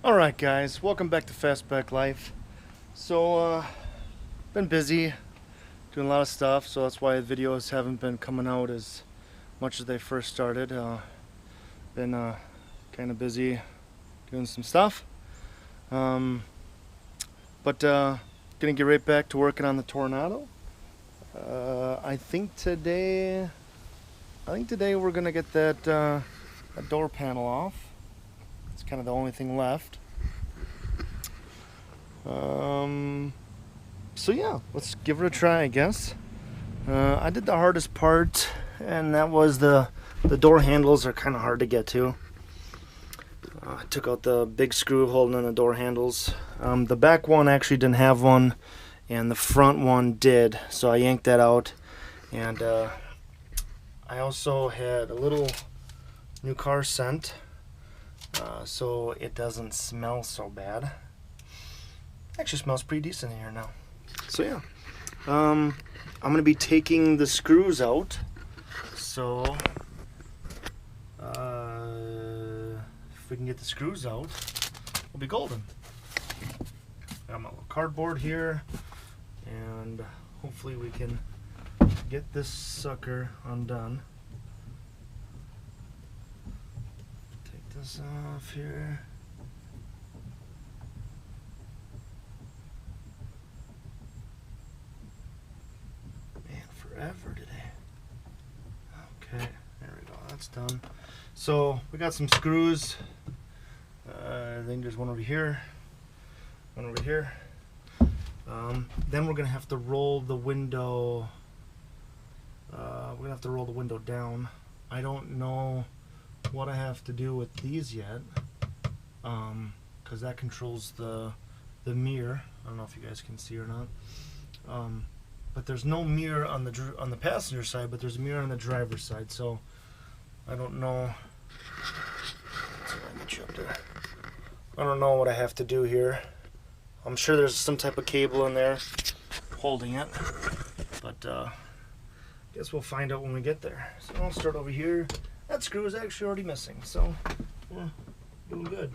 Alright guys, welcome back to Fastback Life. So, been busy doing a lot of stuff, so that's why the videos haven't been coming out as much as they first started. Been kind of busy doing some stuff. But gonna get right back to working on the Toronado. I think today we're gonna get that door panel off. It's kind of the only thing left. So yeah, let's give it a try, I guess. I did the hardest part, and that was the door handles are kind of hard to get to. I took out the big screw holding on the door handles. The back one actually didn't have one, and the front one did, so I yanked that out. And I also had a little new car scent, so it doesn't smell so bad. Actually smells pretty decent in here now. So yeah, I'm gonna be taking the screws out. So if we can get the screws out, we'll be golden. Got my little cardboard here, and hopefully we can get this sucker undone. Take this off here. Forever today. Okay, there we go, that's done. So we got some screws. I think there's one over here, one over here. Then we're gonna have to roll the window. We're gonna have to roll the window down. I don't know what I have to do with these yet, because that controls the mirror. I don't know if you guys can see or not. But there's no mirror on the passenger side, but there's a mirror on the driver's side. So I don't know. Let's see if I can get you up there. I don't know what I have to do here. I'm sure there's some type of cable in there holding it, but I guess we'll find out when we get there. So I'll start over here. That screw is actually already missing, so we're doing good.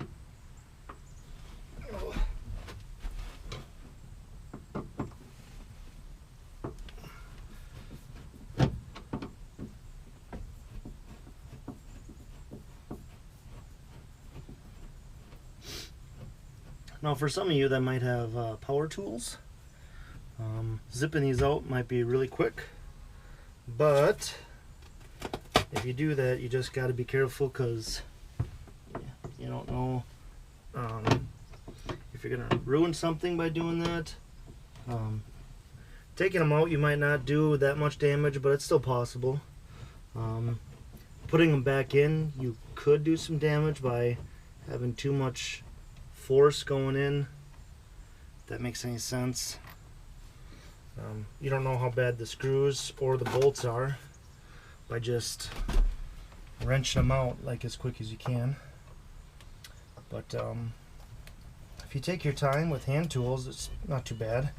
Oh. Now for some of you that might have power tools, zipping these out might be really quick, but if you do that, you just got to be careful, because you don't know if you're going to ruin something by doing that. Taking them out, you might not do that much damage, but it's still possible. Putting them back in, you could do some damage by having too much force going in, if that makes any sense. You don't know how bad the screws or the bolts are by just wrenching them out like as quick as you can. But if you take your time with hand tools, it's not too bad.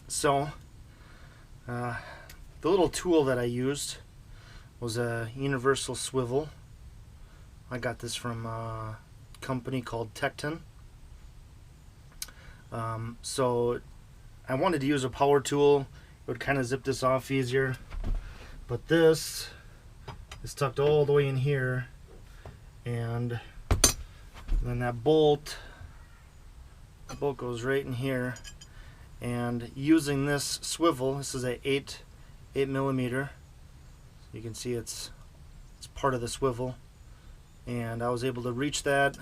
So, the little tool that I used was a universal swivel. I got this from a company called Tecton. So, I wanted to use a power tool. It would kind of zip this off easier. But this is tucked all the way in here. And then that bolt goes right in here. And using this swivel, this is a 8 millimeter. You can see it's part of the swivel, and I was able to reach that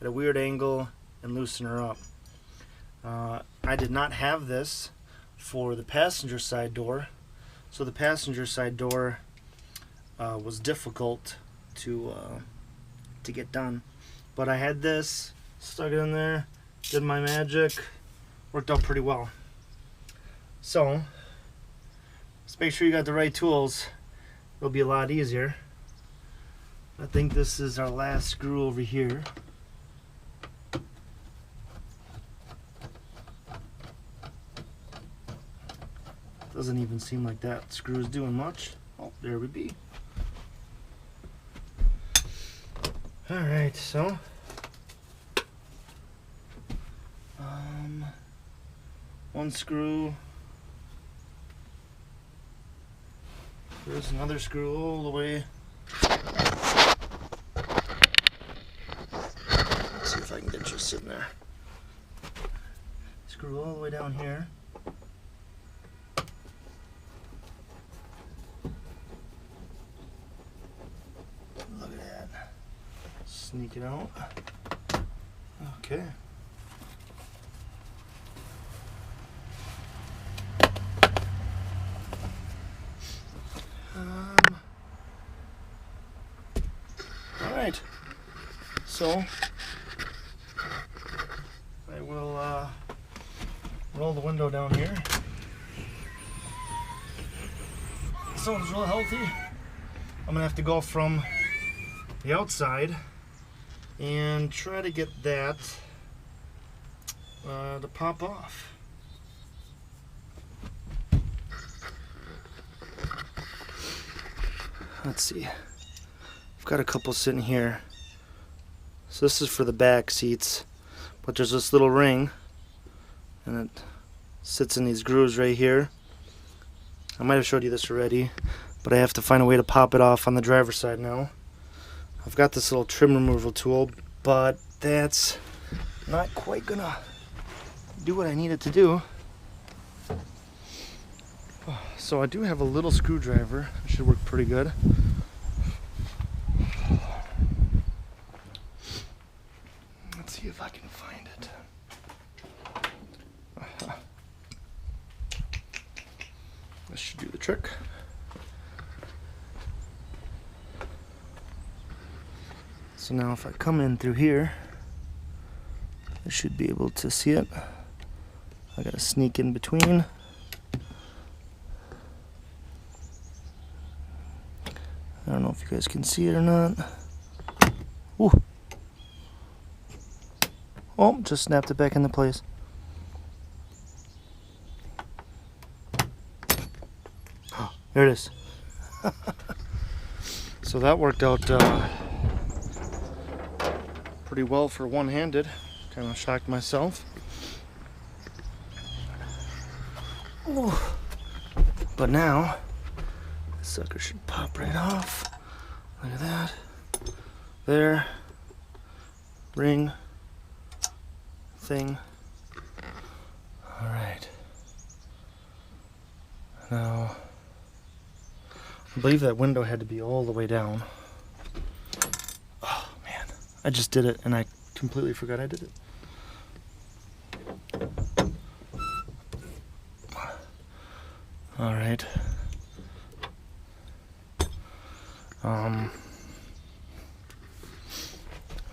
at a weird angle and loosen her up. I did not have this for the passenger side door, so the passenger side door was difficult to get done. But I had this, stuck it in there, did my magic. Worked out pretty well. So just make sure you got the right tools. It'll be a lot easier. I think this is our last screw over here. Doesn't even seem like that screw is doing much. Oh, there we be. Alright, so one screw. There's another screw all the way. Let's see if I can get you sitting there. Screw all the way down here. Look at that. Sneak it out. Okay. All right. So I will roll the window down here. This one's real healthy. I'm gonna have to go from the outside and try to get that to pop off. Let's see. I've got a couple sitting here. So this is for the back seats, but there's this little ring and it sits in these grooves right here. I might have showed you this already, but I have to find a way to pop it off on the driver's side now. I've got this little trim removal tool, but that's not quite gonna do what I need it to do. So I do have a little screwdriver. It should work pretty good. Let's see if I can find it. This should do the trick. So now if I come in through here, I should be able to see it. I gotta sneak in between. I don't know if you guys can see it or not. Ooh. Oh, just snapped it back into place. Oh, there it is. So that worked out pretty well for one-handed. Kind of shocked myself. Ooh. But now, this sucker should pop right off. Look at that. There. Ring. Thing. Alright. Now, I believe that window had to be all the way down. Oh man, I just did it and I completely forgot I did it. Alright.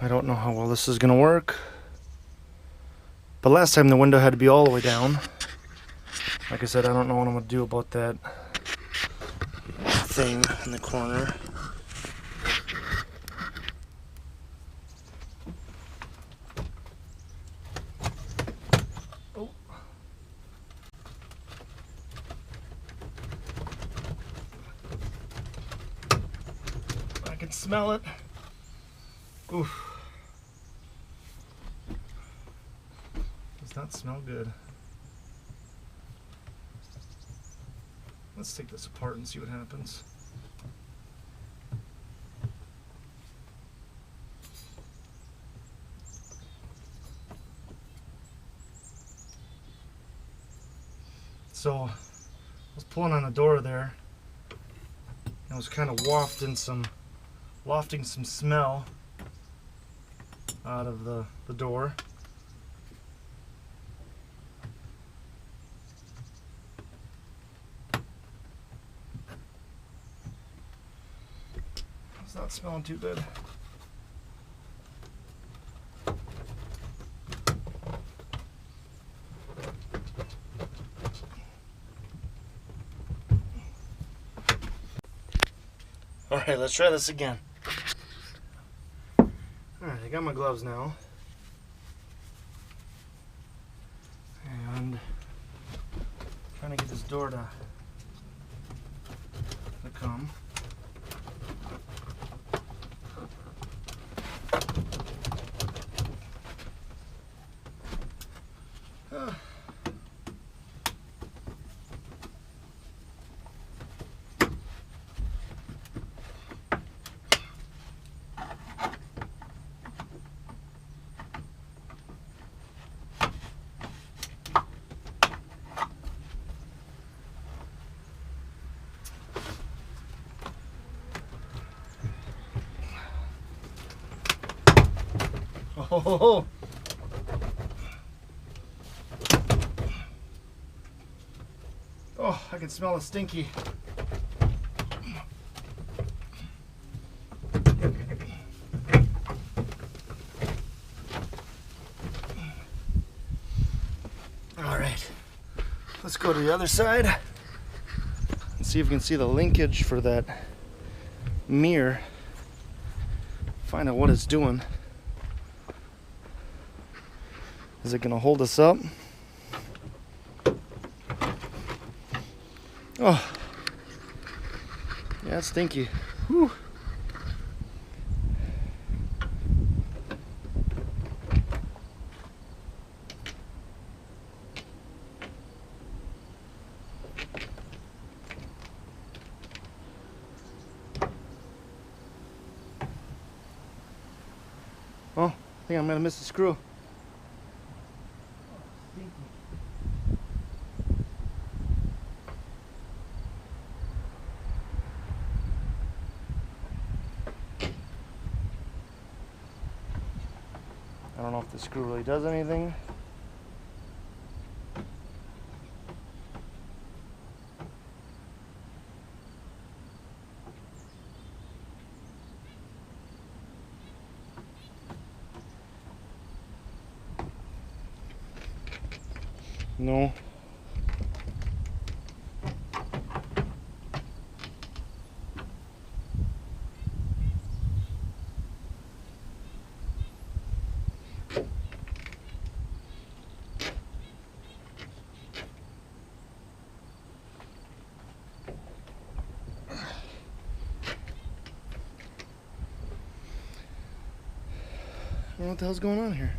I don't know how well this is gonna work. But last time the window had to be all the way down. Like I said, I don't know what I'm gonna do about that thing in the corner. Oh. I can smell it. Oof. Does not smell good. Let's take this apart and see what happens. So I was pulling on the door there and I was kind of wafting some smell out of the door. It's not smelling too good. Alright, let's try this again. I got my gloves now. And trying to get this door to come. Oh, oh, I can smell a stinky. All right, let's go to the other side and see if we can see the linkage for that mirror. Find out what it's doing. Is it gonna hold us up? Oh, yeah, it's stinky. Whew. Oh, I think I might have missed a screw. I don't know if the screw really does anything. No. I don't know what the hell's going on here.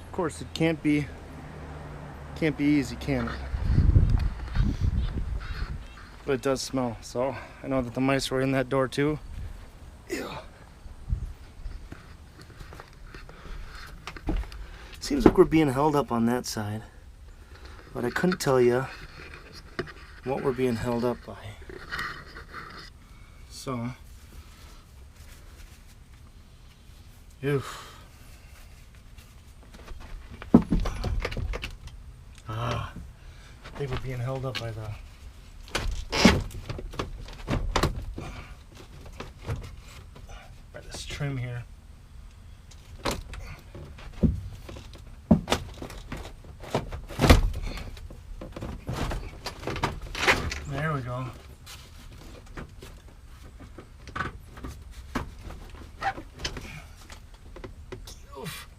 Of course, it can't be easy, can it? But it does smell, so I know that the mice were in that door too. Ew. Seems like we're being held up on that side, but I couldn't tell you what we're being held up by. So, oof. I think we're being held up by this trim here. There we go. Oof.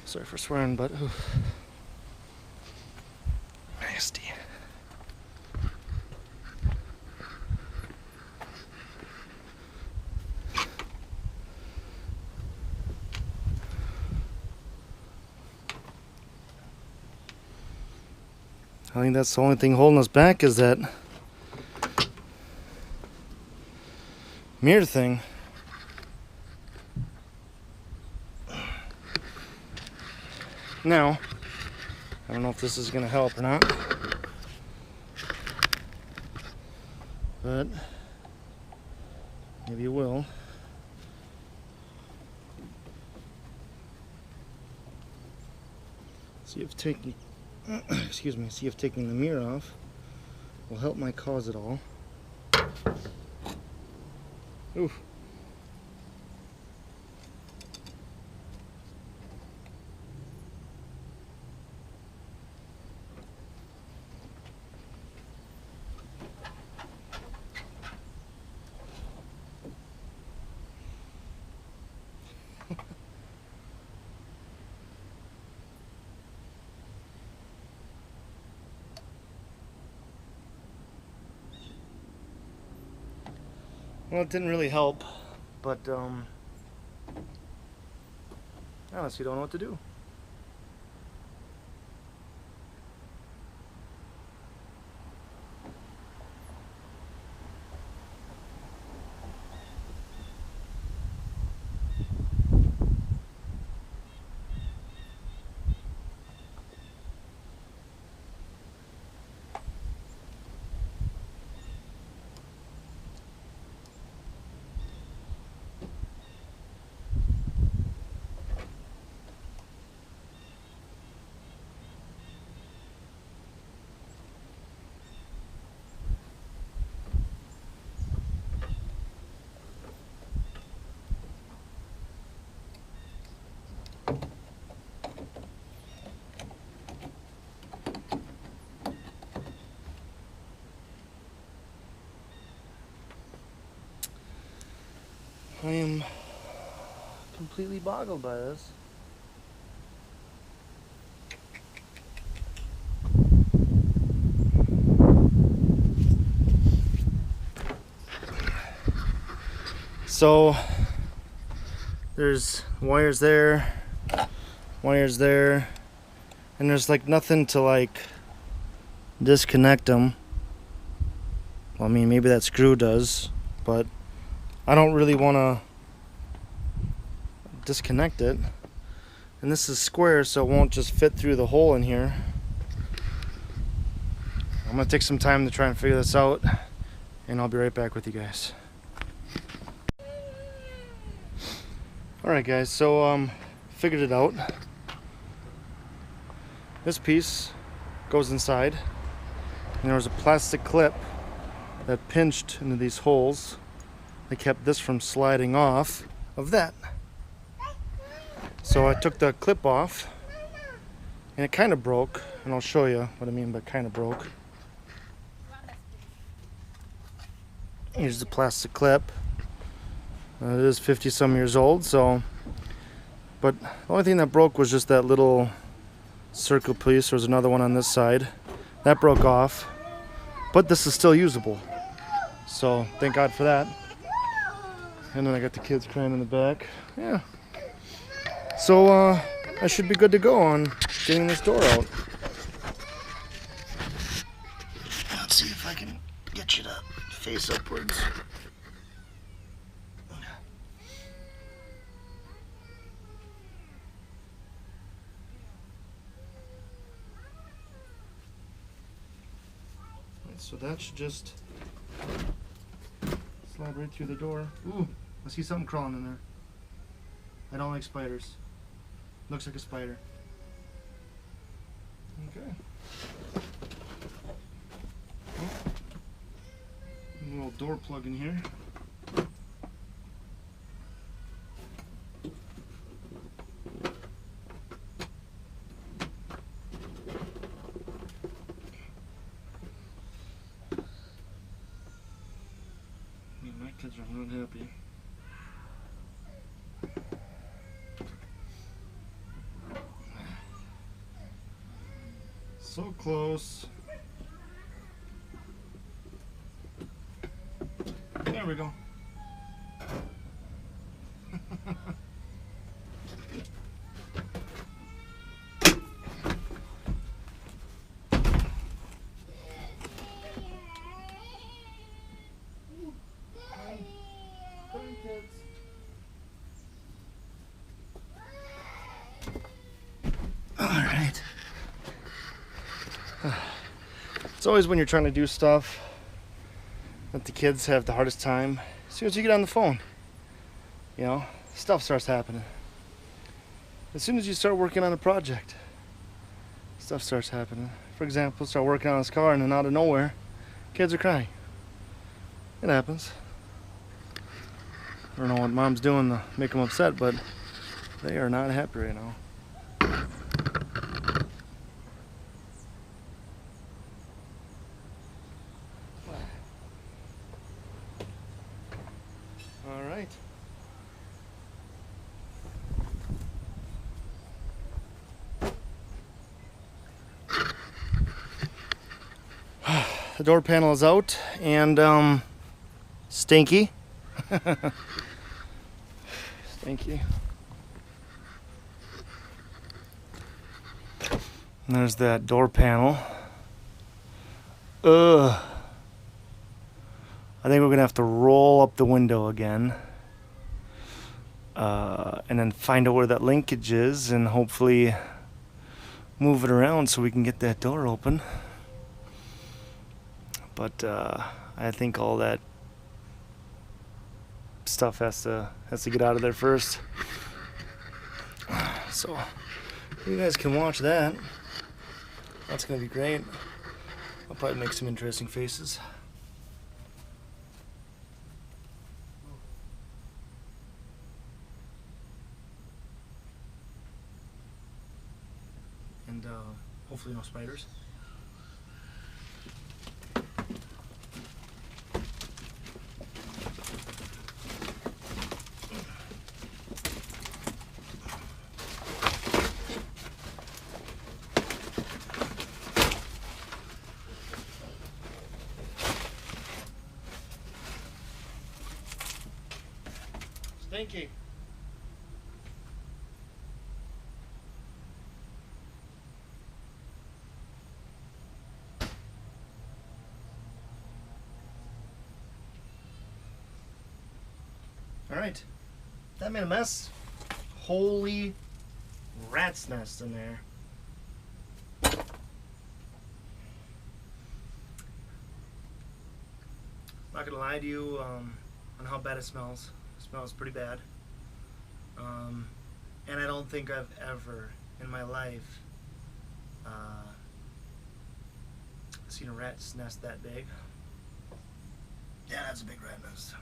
Sorry for swearing, but oof. Nasty. I think that's the only thing holding us back is that mirror thing. Now, I don't know if this is going to help or not, but maybe it will. See if taking, excuse me, see if taking the mirror off will help my cause at all. Oof. Well, it didn't really help, but I honestly don't know what to do. I am completely boggled by this. So there's wires there, and there's like nothing to like disconnect them. Well, I mean, maybe that screw does, but I don't really want to disconnect it. And this is square, so it won't just fit through the hole in here. I'm gonna take some time to try and figure this out, and I'll be right back with you guys. Alright guys, so figured it out. This piece goes inside, and there was a plastic clip that pinched into these holes that kept this from sliding off of that. So I took the clip off, and it kind of broke, and I'll show you what I mean by kind of broke. Here's the plastic clip. It is 50 some years old, so, but the only thing that broke was just that little circle piece. There's another one on this side that broke off, but this is still usable, so thank God for that. And then I got the kids crying in the back. Yeah, so I should be good to go on getting this door out. Let's see if I can get you to face upwards. So that should just slide right through the door. Ooh, I see something crawling in there. I don't like spiders. Looks like a spider. Okay. Oh. A little door plug in here. My kids are not happy. So close. There we go. Alright. It's always when you're trying to do stuff that the kids have the hardest time. As soon as you get on the phone, you know, stuff starts happening. As soon as you start working on a project, stuff starts happening. For example, start working on this car and then out of nowhere, kids are crying. It happens. I don't know what mom's doing to make them upset, but they are not happy right now. All right. The door panel is out and stinky. Stinky. And there's that door panel. Ugh. I think we're gonna have to roll up the window again. And then find out where that linkage is and hopefully move it around so we can get that door open. But I think all that stuff has to get out of there first. So you guys can watch that. That's gonna be great. I'll probably make some interesting faces. And hopefully no spiders. Stinky. Alright, that made a mess. Holy rat's nest in there. Not gonna lie to you on how bad it smells. It smells pretty bad. And I don't think I've ever in my life seen a rat's nest that big. Yeah, that's a big rat nest.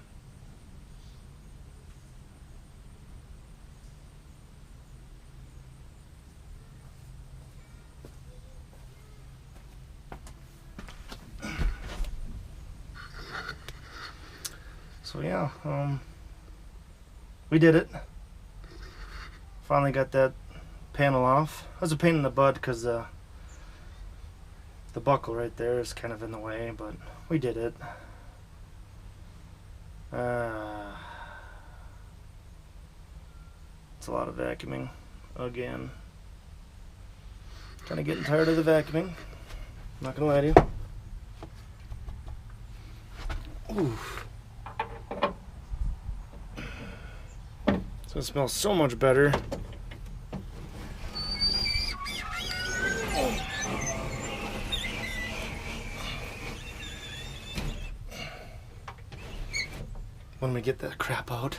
So yeah, we did it. Finally got that panel off. It was a pain in the butt because the buckle right there is kind of in the way, but we did it. It's a lot of vacuuming again. Kind of getting tired of the vacuuming. Not gonna lie to you. Ooh. So it smells so much better. When we get that crap out.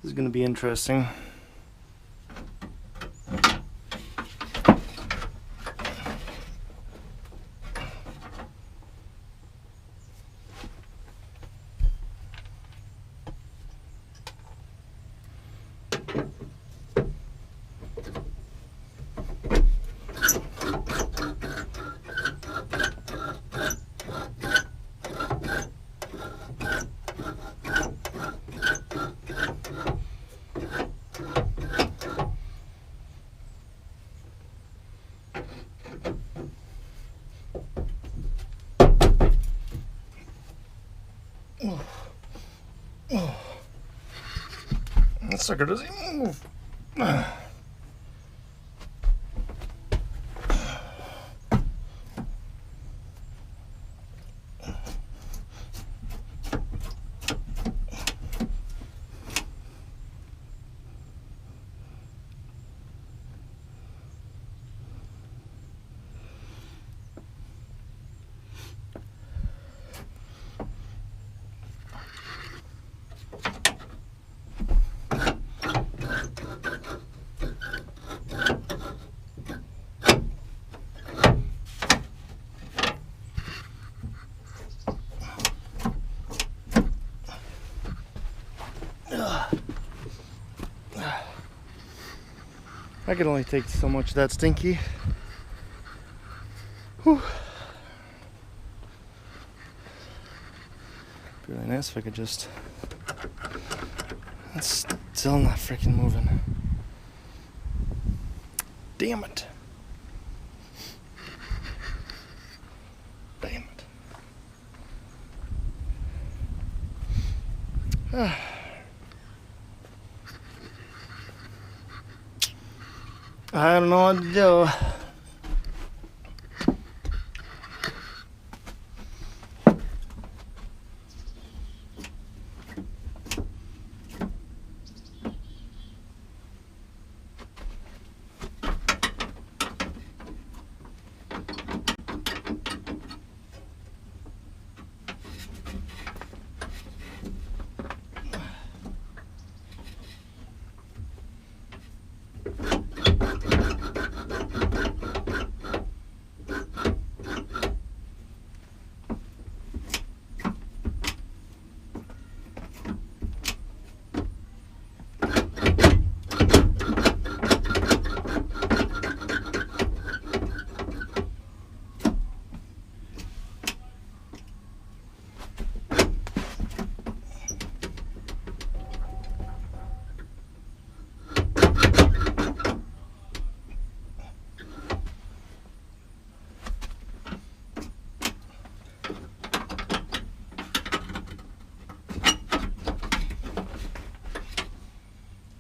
This is going to be interesting. That sucker doesn't even move. I can only take so much of that stinky. Whew. really nice if I could just... It's still not freaking moving. Damn it. Damn it. I don't know what to do.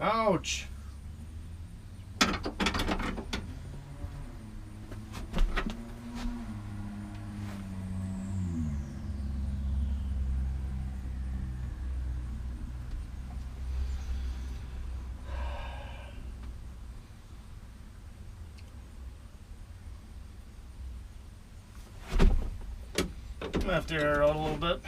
Ouch. I'm gonna have to air out a little bit.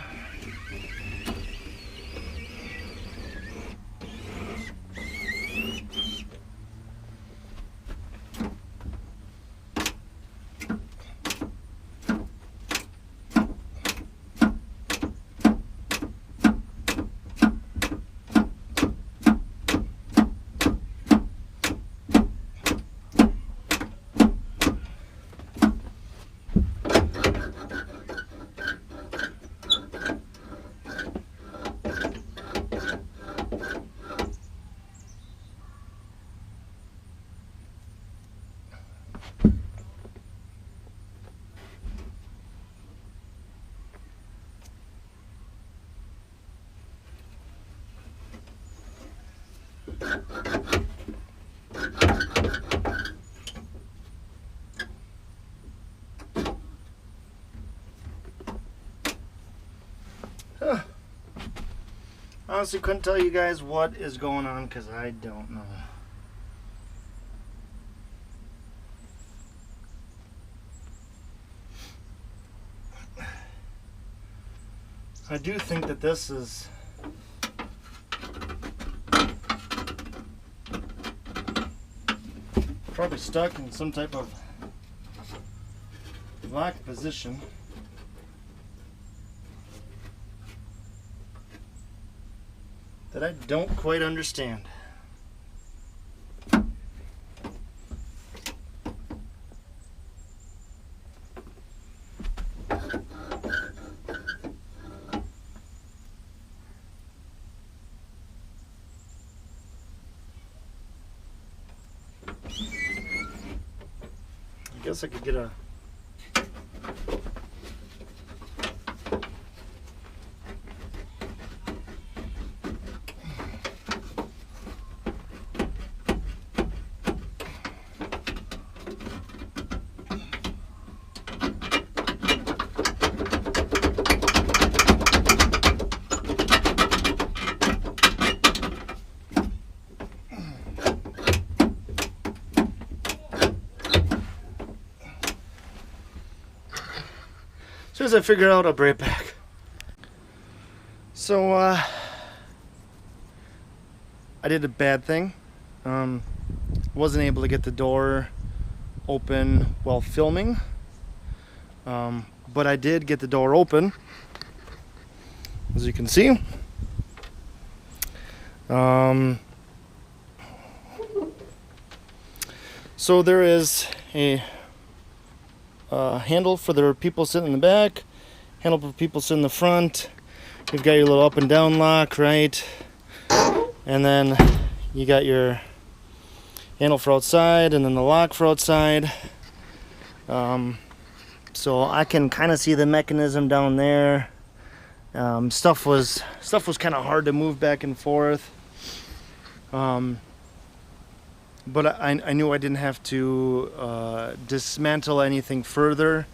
Honestly, couldn't tell you guys what is going on because I don't know. I do think that this is probably stuck in some type of lock position. That I don't quite understand. I guess I could get a as soon as I figure it out, I'll be right back. So, I did a bad thing. Wasn't able to get the door open while filming. But I did get the door open, as you can see. So there is a handle for the people sitting in the back, handle for people sitting in the front. you've got your little up and down lock, right? And then you got your handle for outside and then the lock for outside. So I can kind of see the mechanism down there. Stuff was kind of hard to move back and forth. But I knew I didn't have to dismantle anything further,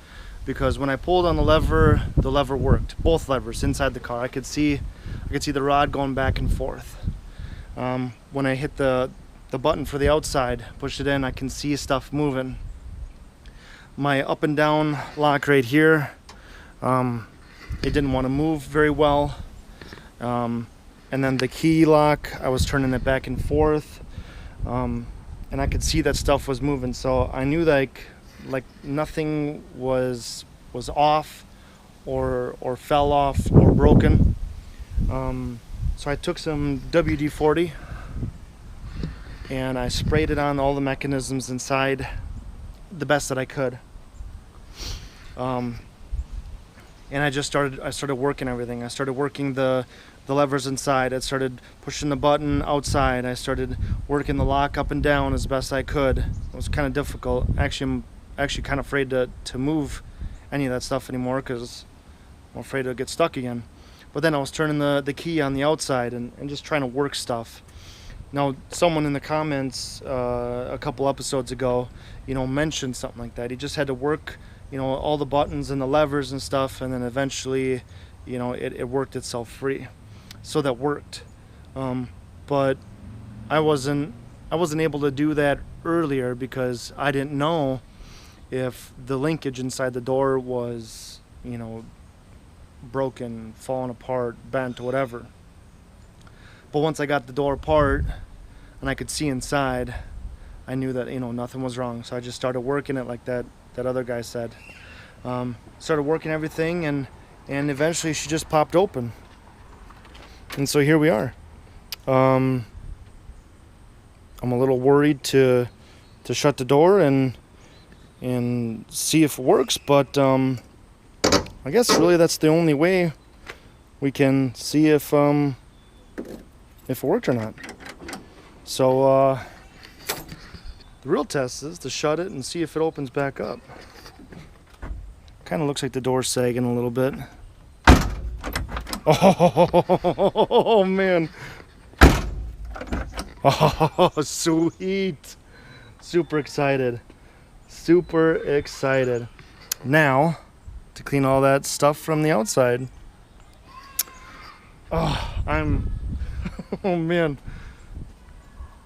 because when I pulled on the lever worked. Both levers inside the car. I could see the rod going back and forth. When I hit the button for the outside, pushed it in, I can see stuff moving. My up and down lock right here, it didn't want to move very well. And then the key lock, I was turning it back and forth. And I could see that stuff was moving, so I knew like nothing was off or fell off or broken. So I took some WD-40 and I sprayed it on all the mechanisms inside the best that I could. And I started working everything. I started working the levers inside. I started pushing the button outside. I started working the lock up and down as best I could. It was kind of difficult. Actually, I'm kind of afraid to move any of that stuff anymore because I'm afraid it'll get stuck again. But then I was turning the key on the outside and just trying to work stuff. Now, someone in the comments a couple episodes ago, mentioned something like that. He just had to work, all the buttons and the levers and stuff, and then eventually, it worked itself free. So that worked. But I wasn't able to do that earlier because I didn't know if the linkage inside the door was, broken, falling apart, bent, whatever. But once I got the door apart and I could see inside, I knew that nothing was wrong. So I just started working it like that other guy said. Started working everything, and eventually she just popped open. And so here we are. I'm a little worried to shut the door and see if it works, but I guess really that's the only way we can see if it worked or not. So the real test is to shut it and see if it opens back up. Kind of looks like the door's sagging a little bit. Oh man. Oh, sweet. Super excited. Super excited. Now, to clean all that stuff from the outside. Oh, oh man.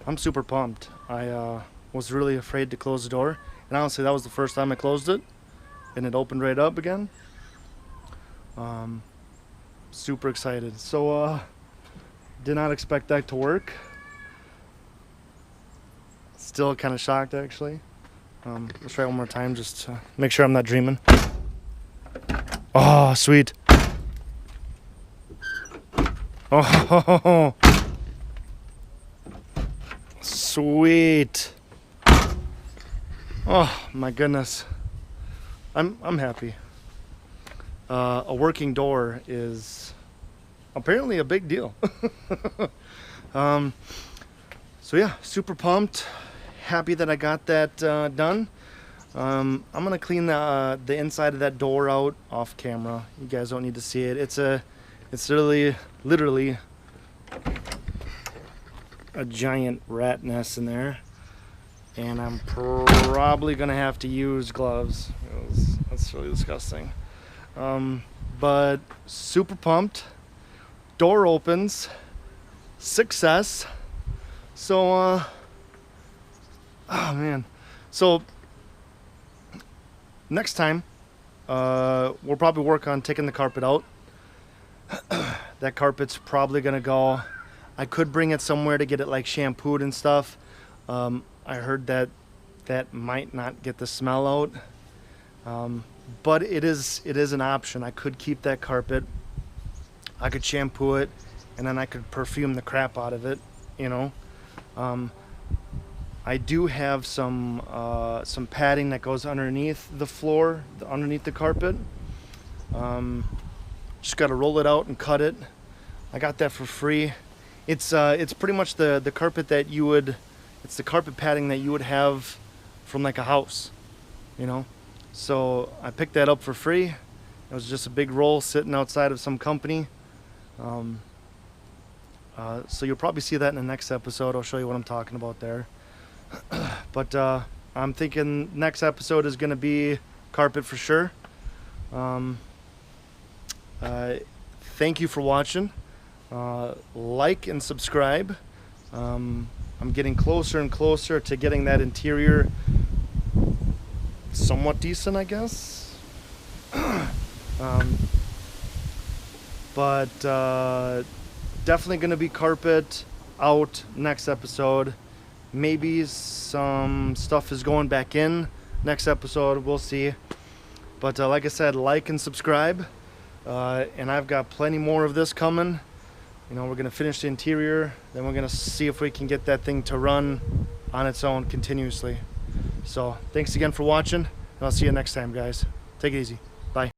I'm super pumped. I was really afraid to close the door. And honestly, that was the first time I closed it. And it opened right up again. Super excited. So, did not expect that to work. Still kind of shocked, actually. Let's try it one more time just to make sure I'm not dreaming. Oh, sweet. Oh, sweet. Oh my goodness. I'm happy. A working door is apparently a big deal. So yeah, super pumped. Happy that I got that done. I'm gonna clean the inside of that door out off camera. You guys don't need to see it. It's literally a giant rat nest in there, and I'm probably gonna have to use gloves. That's really disgusting. But super pumped. Door opens. Success. So oh man. So next time we'll probably work on taking the carpet out. That carpet's probably gonna go. I could bring it somewhere to get it like shampooed and stuff. I heard that might not get the smell out. But it is an option. I could keep that carpet. I could shampoo it, and then I could perfume the crap out of it, I do have some padding that goes underneath the floor, underneath the carpet. Just got to roll it out and cut it. I got that for free. It's pretty much the carpet that you would, it's the carpet padding that you would have from like a house, you know. So I picked that up for free. It was just a big roll sitting outside of some company. So you'll probably see that in the next episode. I'll show you what I'm talking about there. But I'm thinking next episode is going to be carpet for sure. Thank you for watching. Like and subscribe. I'm getting closer and closer to getting that interior somewhat decent, I guess. But definitely going to be carpet out next episode. Maybe some stuff is going back in next episode. We'll see. But like I said, like and subscribe. And I've got plenty more of this coming. You know, we're going to finish the interior. Then we're going to see if we can get that thing to run on its own continuously. So thanks again for watching. And I'll see you next time, guys. Take it easy.